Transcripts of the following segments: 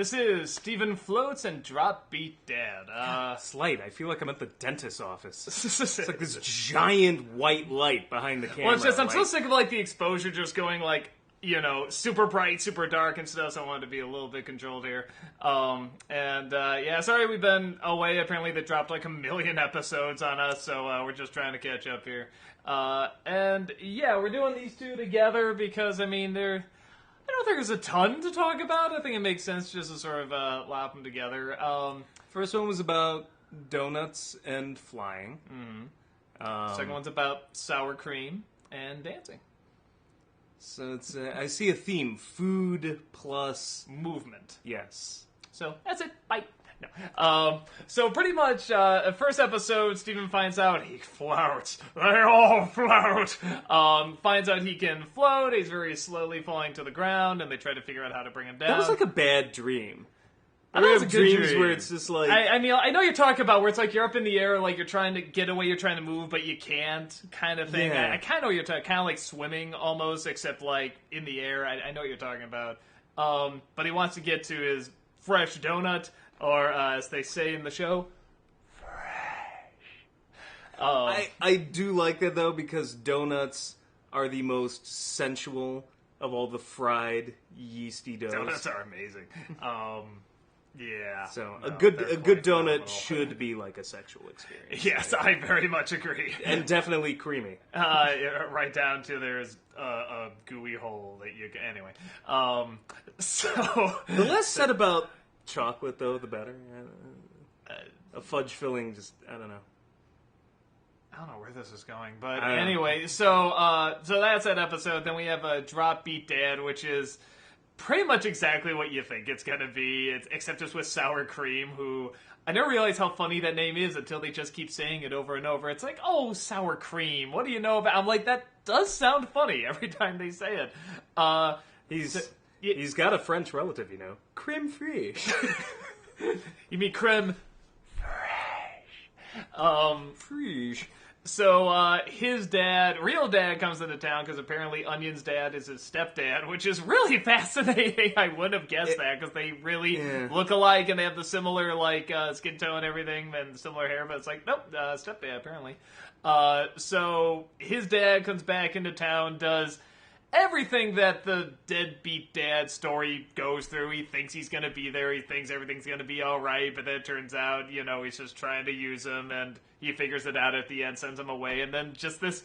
This is Stephen Floats and Drop Beat Dad. Slight. I feel like I'm at the dentist's office. It's like this giant white light behind the camera. Well, it's just, I'm so sick of like the exposure just going like, you know, super bright, super dark and stuff, so I wanted to be a little bit controlled here. Yeah, sorry we've been away. Apparently they dropped like 1 million episodes on us, so we're just trying to catch up here. We're doing these two together because, I mean, I don't think there's a ton to talk about. I think it makes sense just to sort of lap them together. First one was about donuts and flying. Mm-hmm. Second one's about sour cream and dancing. So it's I see a theme: food plus movement. Yes. So that's it. Bye. No. So pretty much, first episode, Steven finds out he floats. They all float. Finds out he can float. He's very slowly falling to the ground, and they try to figure out how to bring him down. That was like a bad dream. I have dreams dream. where it's just like... I mean, I know you're talking about where it's like you're up in the air, like you're trying to get away, you're trying to move, but you can't, kind of thing. Yeah. I kind of know what you're talking, kind of like swimming almost, except like in the air. I know what you're talking about. But he wants to get to his fresh donut, or as they say in the show, fresh. I do like that though, because donuts are the most sensual of all the fried yeasty doughs. Donuts are amazing. Yeah. So a good donut should be like a sexual experience. Yes, I very much agree. And definitely creamy. Right down to there's a gooey hole that you can... Anyway. The less said about chocolate, though, the better. A fudge filling, just, I don't know. I don't know where this is going, but anyway, so that's that episode. Then we have a Drop Beat Dad, which is pretty much exactly what you think it's gonna be, except it's with sour cream, who I never realized how funny that name is until they just keep saying it over and over. It's like, oh, sour cream, what do you know about... I'm like, that does sound funny every time they say it. He's got a French relative, you know. Creme fraiche. You mean creme fraiche. Fraiche. So, his dad, real dad, comes into town because apparently Onion's dad is his stepdad, which is really fascinating. I wouldn't have guessed that because they really look alike and they have the similar, like, skin tone and everything and similar hair, but it's like, nope, stepdad, apparently. So, his dad comes back into town, does everything that the deadbeat dad story goes through. He thinks he's going to be there. He thinks everything's going to be all right. But then it turns out, you know, he's just trying to use him. And he figures it out at the end, sends him away. And then just this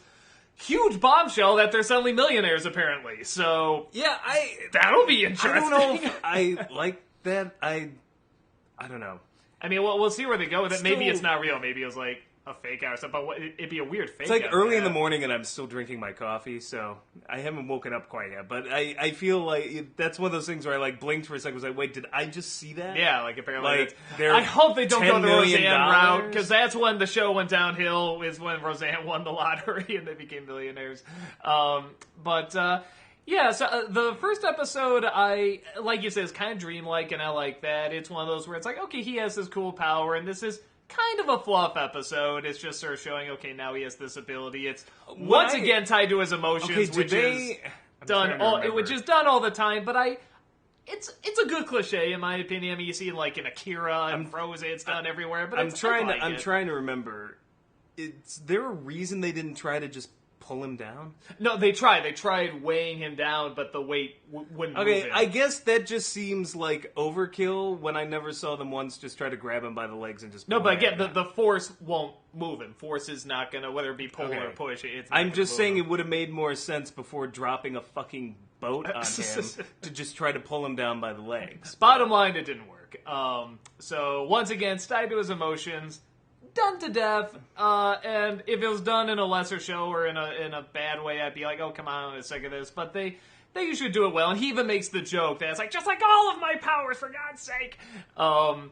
huge bombshell that they're suddenly millionaires, apparently. So, yeah, that'll be interesting. I don't know if I like that. I don't know. I mean, we'll see where they go with it. Maybe it's not real. Maybe it was like a fake out or something, but it'd be a weird fake out. It's like early in the morning and I'm still drinking my coffee, so I haven't woken up quite yet. But I feel like that's one of those things where I like blinked for a second, was like, wait, did I just see that? Yeah, like apparently. Like, I hope they don't go the Roseanne route, because $10 that's when the show went downhill, is when Roseanne won the lottery and they became millionaires. Yeah, so the first episode, like you said, is kind of dreamlike, and I like that. It's one of those where it's like, okay, he has this cool power, and this is kind of a fluff episode. It's just sort of showing, okay, now he has this ability. It's once again tied to his emotions, which is done all the time. But it's a good cliche in my opinion. I mean, you see it like in Akira and Frozen. It's done everywhere. But I'm trying to remember. Is there a reason they didn't try to just pull him down? No, they tried. They tried weighing him down, but the weight wouldn't move him. I guess that just seems like overkill when I never saw them once just try to grab him by the legs and just pull but again, down. the force won't move him. Force is not going to, whether it be pull or push, it's not I'm just saying him. It would have made more sense before dropping a fucking boat on him to just try to pull him down by the legs. Bottom line, it didn't work. So, once again, tied to his emotions, done to death, and if it was done in a lesser show or in a bad way, I'd be like, oh, come on, I'm sick of this. But they usually do it well, and he even makes the joke that it's like, just like all of my powers, for God's sake. I'll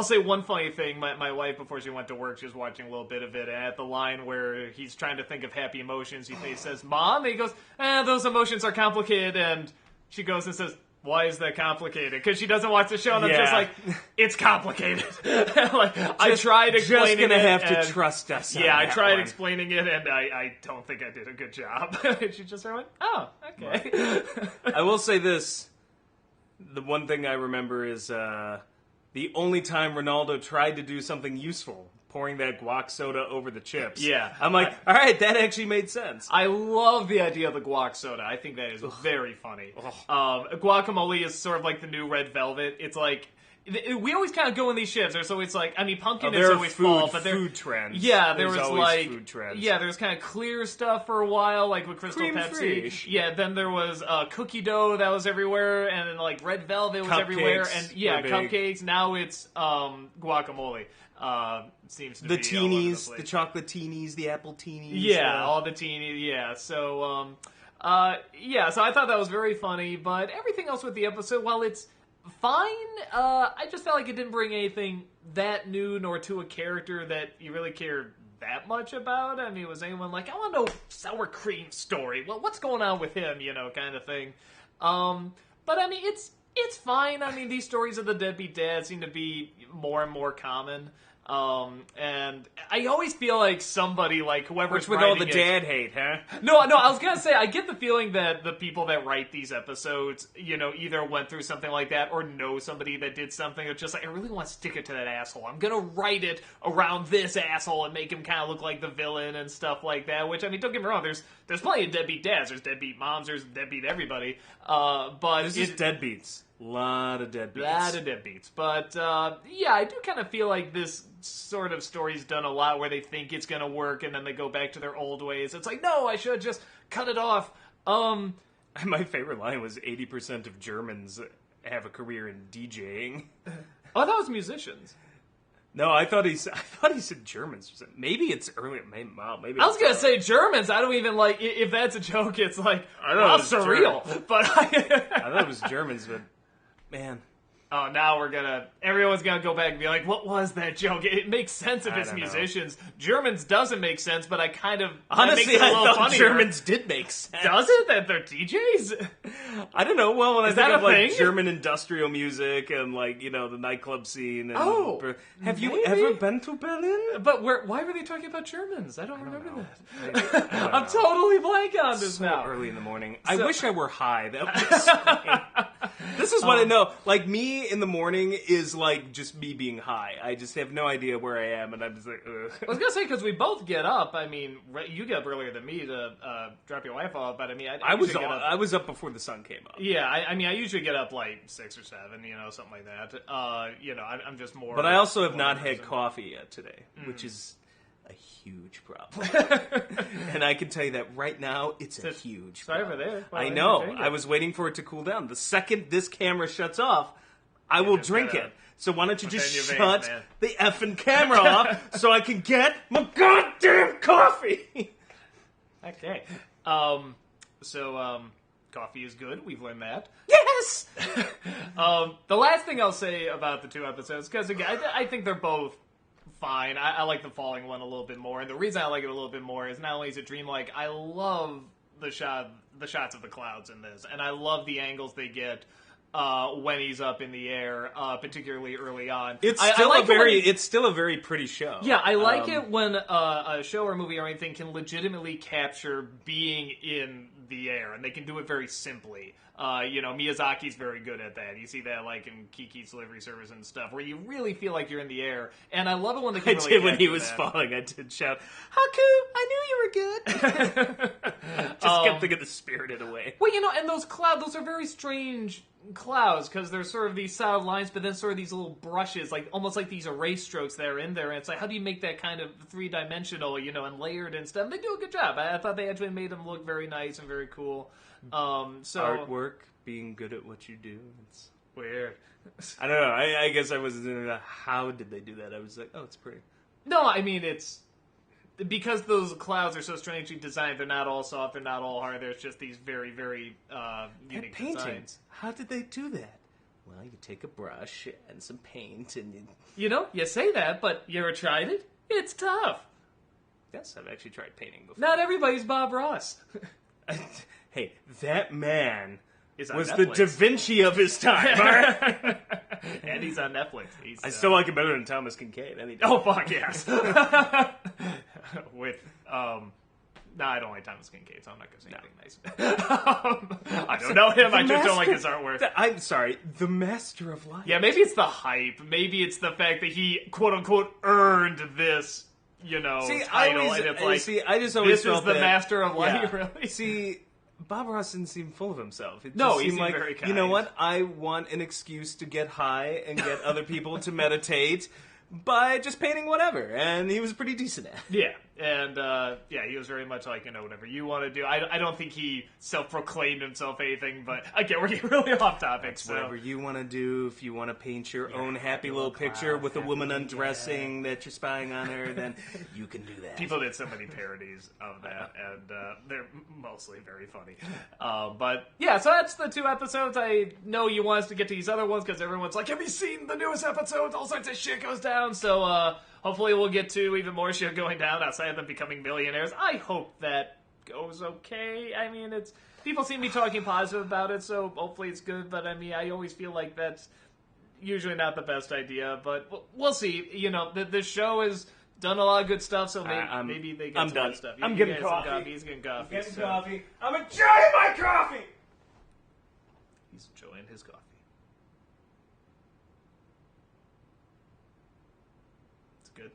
say one funny thing. My wife, before she went to work, she was watching a little bit of it, and at the line where he's trying to think of happy emotions, he says, Mom, and he goes, those emotions are complicated, and she goes and says, why is that complicated? Because she doesn't watch the show, and I'm just like, it's complicated. I tried explaining it. Just gonna have to trust us. Yeah, I tried explaining it, and I don't think I did a good job. She just went, oh, okay. I will say this. the one thing I remember is the only time Ronaldo tried to do something useful, pouring that guac soda over the chips. Yeah. I'm like, all right, that actually made sense. I love the idea of the guac soda. I think that is very funny. Guacamole is sort of like the new red velvet. It's like, we always kind of go in these shifts. So it's like, I mean, pumpkin is always fall, but food trends. Yeah, there was always like food trends. Yeah, there was kind of clear stuff for a while, like with Crystal Cream Pepsi. free. Yeah, then there was cookie dough that was everywhere, and then like red velvet was everywhere, and cupcakes. Now it's guacamole. Seems to the be teenies, the the chocolate teenies, the apple teenies. Yeah, all the teenies. Yeah, so so I thought that was very funny, but everything else with the episode, while it's fine, I just felt like it didn't bring anything that new nor to a character that you really cared that much about. I mean, was anyone like, I want to know sour cream story? Well, what's going on with him? Kind of thing. But I mean, it's fine. I mean, these stories of the deadbeat dad seem to be more and more common. And I always feel like somebody, like whoever's with all the dad hate, huh? No, I was gonna say, I get the feeling that the people that write these episodes, either went through something like that or know somebody that did something. It's just like, I really want to stick it to that asshole. I'm gonna write it around this asshole and make him kind of look like the villain and stuff like that. Which, I mean, don't get me wrong, there's plenty of deadbeat dads, there's deadbeat moms, there's deadbeat everybody. But this is deadbeats. A lot of deadbeats. But, yeah, I do kind of feel like this sort of story's done a lot where they think it's going to work and then they go back to their old ways. It's like, no, I should just cut it off. My favorite line was 80% of Germans have a career in DJing. Oh, that was musicians. No, I thought he said Germans. Maybe it's earlier. Maybe I was gonna say Germans. I don't even like if that's a joke. It's like surreal. German. But I thought it was Germans, but man. Oh, now everyone's gonna go back and be like, what was that joke? It makes sense if it's musicians. Germans doesn't make sense, but I kind of... Honestly, I thought funnier. Germans did make sense. Does it? That they're DJs? I don't know. Well, when I think of thing? German industrial music and the nightclub scene. And have you ever been to Berlin? But why were they talking about Germans? I don't remember that. I'm totally blank on this now. Early in the morning. I wish I were high. That was This is what I know. Like, me in the morning is like just me being high. I just have no idea where I am, and I'm just like, ugh. I was gonna say, because we both get up. I mean, you get up earlier than me to drop your wife off, but I mean, I was up before the sun came up. Yeah, I mean, I usually get up like 6 or 7, something like that. I'm just more. But I also have not had coffee yet today, which is a huge problem. And I can tell you that right now, it's a huge problem. Over there. I know. I was waiting for it to cool down. The second this camera shuts off, I will drink it. So why don't you just shut the effing camera off so I can get my goddamn coffee? Okay. So coffee is good. We've learned that. Yes! The last thing I'll say about the two episodes, because again, I think they're both fine. I like the falling one a little bit more, and the reason I like it a little bit more is not only is it dreamlike, I love the shots of the clouds in this, and I love the angles they get when he's up in the air, particularly early on. It's still a very pretty show. Yeah, I like it when a show or movie or anything can legitimately capture being in the air, and they can do it very simply. Miyazaki's very good at that. You see that like in Kiki's Delivery Service and stuff, where you really feel like you're in the air. And I love it when they can really when he was falling, I did shout, "Haku, I knew you were good." Just kept thinking the Spirited Away. Well, and those clouds, those are very strange clouds, because there's sort of these solid lines, but then sort of these little brushes, like almost like these erase strokes that are in there. And it's like, how do you make that kind of three-dimensional, and layered and stuff? And they do a good job. I thought they actually made them look very nice and very cool. Artwork, being good at what you do. It's weird. I don't know. I guess I wasn't into that. How did they do that? I was like, oh, it's pretty. No, I mean, it's because those clouds are so strangely designed. They're not all soft. They're not all hard. There's just these very, very unique paintings. designs. How did they do that? Well, you take a brush and some paint and you say that, but you ever tried it? It's tough. Yes, I've actually tried painting before. Not everybody's Bob Ross. Hey, that man was Netflix. the Da Vinci of his time, all right? And he's on Netflix. I still like him better than Thomas Kincaid. Oh, fuck yes. With No, I don't like Thomas Kincaid, so I'm not going to say anything nice. I don't know him. I just don't like his artwork. I'm sorry. The Master of Light. Yeah, maybe it's the hype. Maybe it's the fact that he, quote unquote, earned this, title. And it's like, I just always this is the Master of Light, yeah. really? See, Bob Ross didn't seem full of himself. He seemed like, very kind. You know what? I want an excuse to get high and get other people to meditate by just painting whatever. And he was pretty decent at it. Yeah. And, he was very much like, whatever you want to do. I don't think he self-proclaimed himself anything, but again, we're getting really off topic. So. Whatever you want to do, if you want to paint your own happy little picture with a woman undressing that you're spying on her, then you can do that. People did so many parodies of that, and they're mostly very funny. But, yeah, so that's the 2 episodes. I know you want us to get to these other ones, because everyone's like, have you seen the newest episodes? All sorts of shit goes down, so, hopefully we'll get to even more shit going down outside of them becoming millionaires. I hope that goes okay. I mean, people seem to be talking positive about it, so hopefully it's good. But I mean, I always feel like that's usually not the best idea. But we'll see. The show has done a lot of good stuff, so maybe they get some good stuff. I'm getting coffee. He's getting coffee. Coffee. I'm enjoying my coffee! He's enjoying his coffee. It's good.